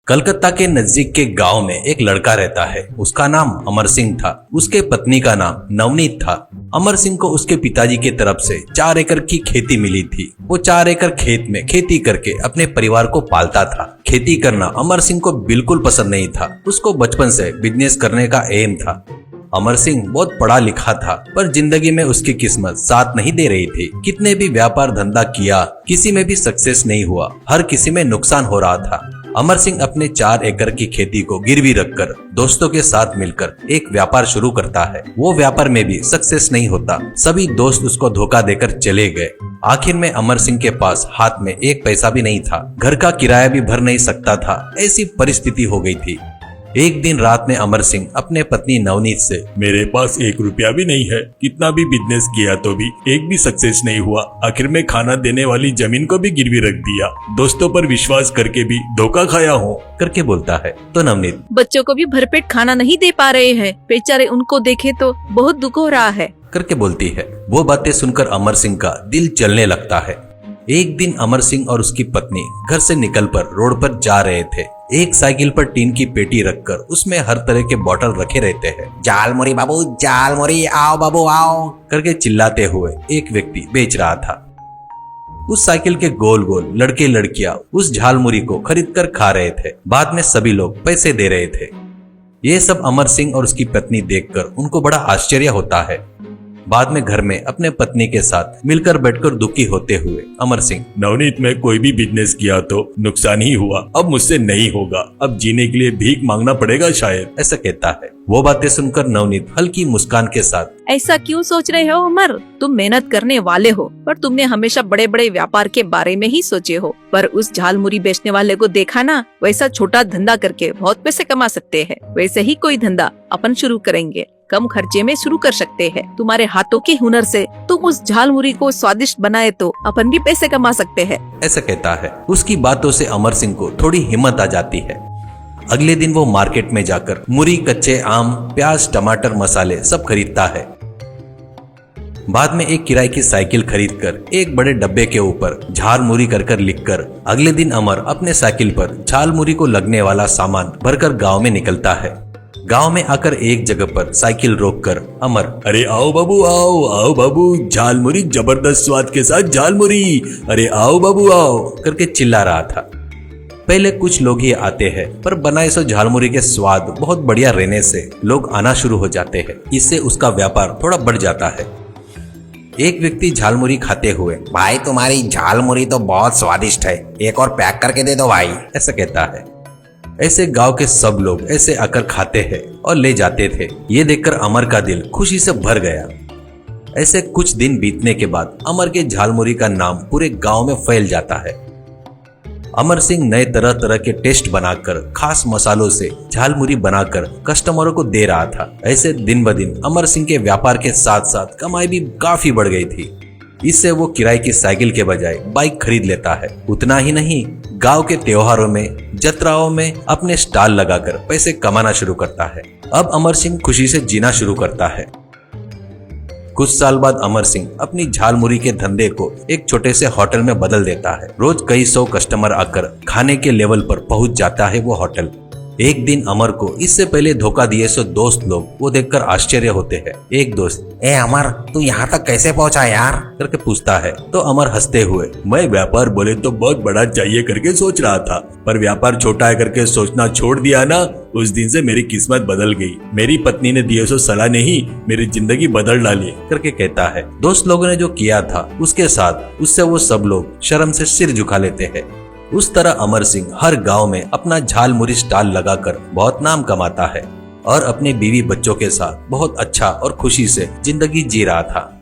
कलकत्ता के नजदीक के गांव में एक लड़का रहता है। उसका नाम अमर सिंह था। उसके पत्नी का नाम नवनीत था। अमर सिंह को उसके पिताजी की तरफ से 4 एकड़ की खेती मिली थी। वो 4 एकड़ खेत में खेती करके अपने परिवार को पालता था। खेती करना अमर सिंह को बिल्कुल पसंद नहीं था। उसको बचपन से बिजनेस करने का एम था। अमर सिंह बहुत पढ़ा लिखा था, पर जिंदगी में उसकी किस्मत साथ नहीं दे रही थी। कितने भी व्यापार धंधा किया, किसी में भी सक्सेस नहीं हुआ। हर किसी में नुकसान हो रहा था। अमर सिंह अपने 4 एकड़ की खेती को गिरवी रखकर दोस्तों के साथ मिलकर एक व्यापार शुरू करता है। वो व्यापार में भी सक्सेस नहीं होता। सभी दोस्त उसको धोखा देकर चले गए। आखिर में अमर सिंह के पास हाथ में एक पैसा भी नहीं था। घर का किराया भी भर नहीं सकता था। ऐसी परिस्थिति हो गई थी। एक दिन रात में अमर सिंह अपने पत्नी नवनीत से, मेरे पास 1 रुपया भी नहीं है। कितना भी बिजनेस किया तो भी एक भी सक्सेस नहीं हुआ। आखिर में खाना देने वाली जमीन को भी गिरवी रख दिया। दोस्तों पर विश्वास करके भी धोखा खाया हूँ करके बोलता है। तो नवनीत, बच्चों को भी भरपेट खाना नहीं दे पा रहे हैं। बेचारे, उनको देखे तो बहुत दुख हो रहा है करके बोलती है। वो बातें सुनकर अमर सिंह का दिल चलने लगता है। एक दिन अमर सिंह और उसकी पत्नी घर से निकलकर रोड पर जा रहे थे। एक साइकिल पर टीन की पेटी रखकर उसमें हर तरह के बोतल रखे रहते हैं। जाल मुरी बाबू, जाल मुरी, आओ बाबू आओ करके चिल्लाते हुए एक व्यक्ति बेच रहा था। उस साइकिल के गोल गोल लड़के लड़कियां उस झालमुरी को खरीद कर खा रहे थे। बाद में सभी लोग पैसे दे रहे थे। ये सब अमर सिंह और उसकी पत्नी देखकर उनको बड़ा आश्चर्य होता है। बाद में घर में अपने पत्नी के साथ मिलकर बैठकर दुखी होते हुए अमर सिंह, नवनीत, में कोई भी बिजनेस किया तो नुकसान ही हुआ। अब मुझसे नहीं होगा। अब जीने के लिए भीख मांगना पड़ेगा शायद, ऐसा कहता है। वो बातें सुनकर नवनीत हल्की मुस्कान के साथ, ऐसा क्यों सोच रहे हो अमर? तुम मेहनत करने वाले हो, पर तुमने हमेशा बड़े बड़े व्यापार के बारे में ही सोचे हो। पर उस झालमुरी बेचने वाले को देखा ना, वैसा छोटा धंधा करके बहुत पैसे कमा सकते हैं। वैसे ही कोई धंधा अपन शुरू करेंगे। कम खर्चे में शुरू कर सकते हैं। तुम्हारे हाथों के हुनर से तुम उस झालमुरी को स्वादिष्ट बनाए तो अपन भी पैसे कमा सकते हैं, ऐसा कहता है। उसकी बातों से अमर सिंह को थोड़ी हिम्मत आ जाती है। अगले दिन वो मार्केट में जाकर मुरी, कच्चे आम, प्याज, टमाटर, मसाले सब खरीदता है। बाद में एक किराए की साइकिल खरीदकर एक बड़े डब्बे के ऊपर झालमुरी कर लिखकर अगले दिन अमर अपने साइकिल पर झालमुरी को लगने वाला सामान भरकर गांव में निकलता है। गांव में आकर एक जगह पर साइकिल रोककर अमर, अरे आओ बाबू, आओ आओ बाबू, झालमुरी जबरदस्त स्वाद के साथ झालमुरी, अरे आओ बाबू आओ करके चिल्ला रहा था। पहले कुछ लोग ही आते हैं, पर बनाए सो झालमुरी के स्वाद बहुत बढ़िया रहने से लोग आना शुरू हो जाते हैं। इससे उसका व्यापार थोड़ा बढ़ जाता है। एक व्यक्ति झालमुरी खाते हुए, भाई तुम्हारी झालमुरी तो बहुत स्वादिष्ट है, एक और पैक करके दे दो भाई, ऐसा कहता है। ऐसे गांव के सब लोग ऐसे आकर खाते हैं और ले जाते थे। ये देखकर अमर का दिल खुशी से भर गया। ऐसे कुछ दिन बीतने के बाद अमर के झालमुरी का नाम पूरे गांव में फैल जाता है। अमर सिंह नए तरह तरह के टेस्ट बनाकर खास मसालों से झालमुरी बनाकर कस्टमरों को दे रहा था। ऐसे दिन ब दिन अमर सिंह के व्यापार के साथ साथ कमाई भी काफी बढ़ गई थी। इससे वो किराए की साइकिल के बजाय बाइक खरीद लेता है। उतना ही नहीं, गांव के त्योहारों में, जत्राओं में अपने स्टॉल लगाकर पैसे कमाना शुरू करता है। अब अमर सिंह खुशी से जीना शुरू करता है। कुछ साल बाद अमर सिंह अपनी झालमुरी के धंधे को एक छोटे से होटल में बदल देता है। रोज कई 100 कस्टमर आकर खाने के लेवल पर पहुंच जाता है वो होटल। एक दिन अमर को इससे पहले धोखा दिए सो दोस्त लोग वो देखकर आश्चर्य होते हैं। एक दोस्त, ए अमर, तू यहाँ तक कैसे पहुँचा यार करके पूछता है। तो अमर हंसते हुए, मैं व्यापार बोले तो बहुत बड़ा चाहिए करके सोच रहा था, पर व्यापार छोटा है करके सोचना छोड़ दिया ना, उस दिन से मेरी किस्मत बदल गई। मेरी पत्नी ने दिए सो सलाह ने ही मेरी जिंदगी बदल डाली करके कहता है। दोस्त लोगों ने जो किया था उसके साथ उससे वो सब लोग शर्म से सिर झुका लेते हैं। उस तरह अमर सिंह हर गांव में अपना झालमुरी स्टॉल लगाकर बहुत नाम कमाता है और अपने बीवी बच्चों के साथ बहुत अच्छा और खुशी से जिंदगी जी रहा था।